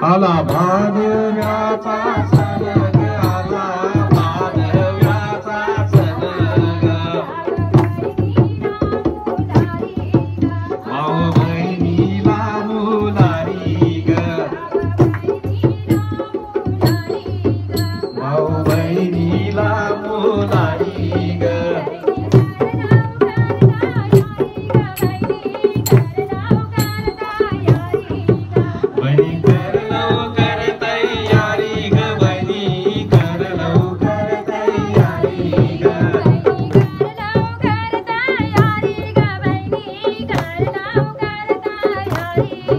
आला भादव्याचा सण ग, आला भादव्याचा सण ग, भाऊ बहिणीला मुलारी ग, भाऊ बहिणीला मुलारी ग, बहिणी कर लवकर तयारी ग, बहिणी कर लवकर तयारी ग,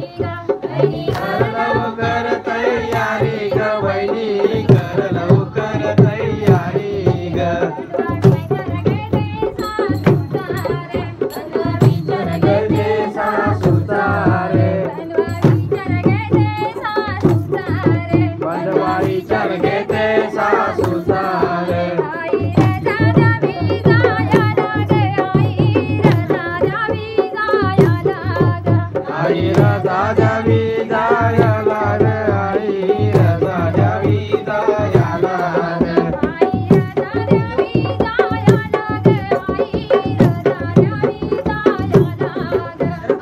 कर लवकर तयारी ग, बहिणी कर लवकर तयारी ग, गजे सासूचा रे, बनवारी चढ घेते सासूचा रे, आई रजा द्यावी जायला रे, आई रजा द्यावी जायला रे,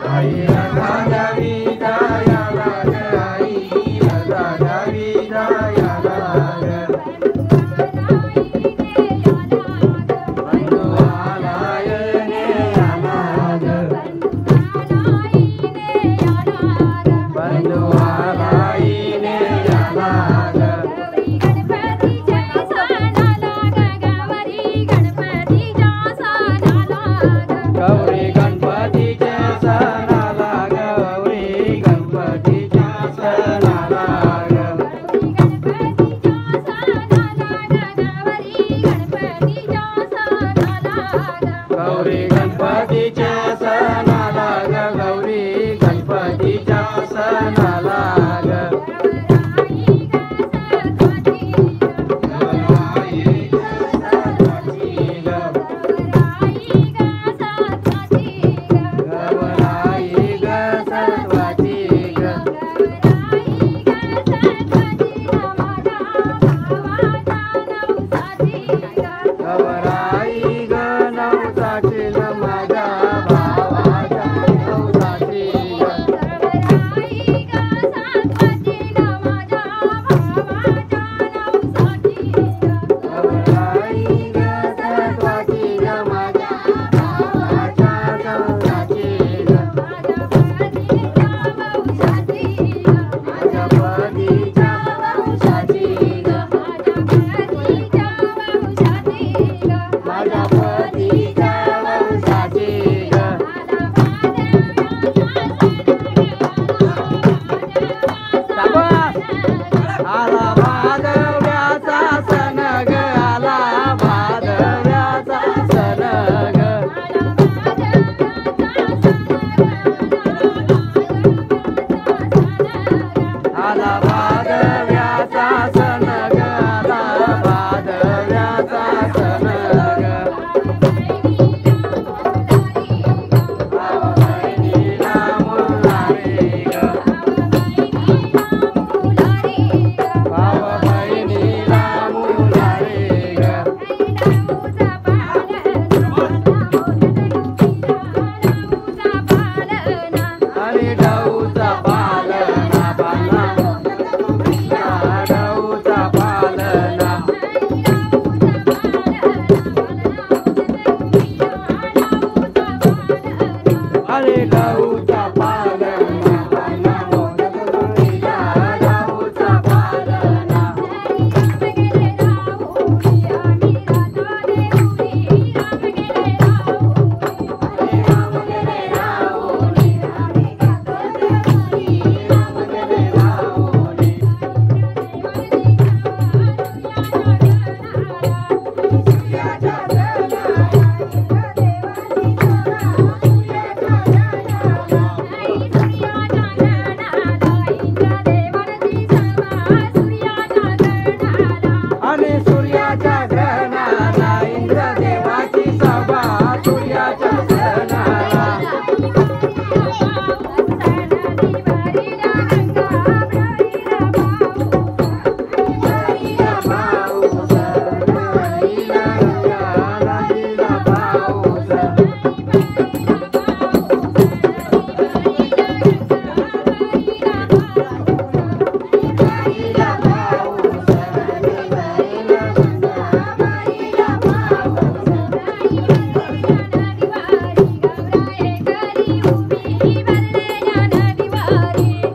आई रजा द्यावी जायला रे, आई रजा द्यावी जायला रे, बंधू आला येणे आला ग, बंधू आला येणे आला ग, गौरी गणपतीच्या सणाला, गौरी गणपतीच्या सणाला ग, गौरी गणपतीच्या सणाला ग, गौरी गणपतीच्या सणाला ग, गौराई ग सत्वाची ग, गौराई ग सत्वाची ग, गौराई ग नवसाची ग, माझ्या भावाच्या नवसाची ग, गौराई ग सत्वाची ग, माझ्या भावाच्या नवसाची ग, माझ्या पतीच्या वंशाची ग, माझ्या पतीच्या वंशाची ग, आला भादव्याचा सण ग, आला भादव्याचा सण ग, आला भादव्याचा सण ग, आला भादव्याचा सण ग, भाऊ बहिणीला मुलारी ग, भाऊ बहिणीला मुलारी ग, आणि डाऊचा पालना बाला, डाऊचा पालना, अरे डाऊचा पालना बाला, डाऊचा पालना,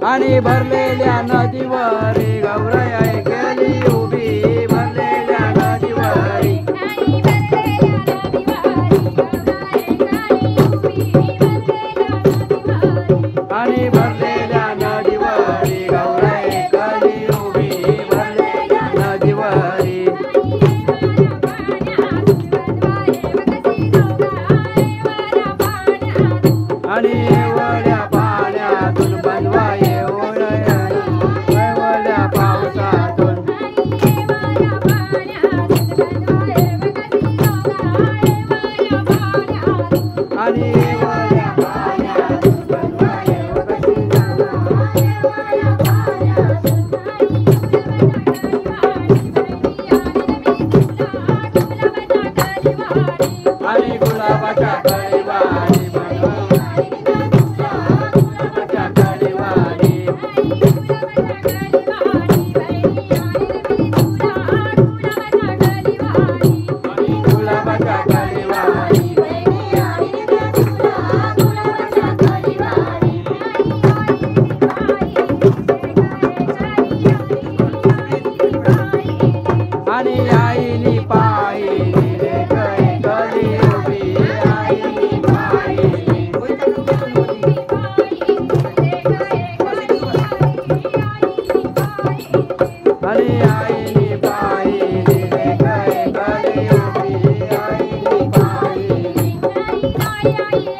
आणि भरलेल्या नदीवरी गौराई गेली उभी भरलेल्या नदीवरी आणि भरलेल्या नदीवरी गौराई गेली उभी भरलेल्या नदीवरी आणि वड्या पाण्यातून बनवाय आणि गुलाबाच्या कळीवाणी गुलाबाच्या कळीवाणी आणि गुलाबाच्या कळीवाणी आणि आईनी पाहिली आणि आईनी पाहिली रे गली उभी आईनी पाहिली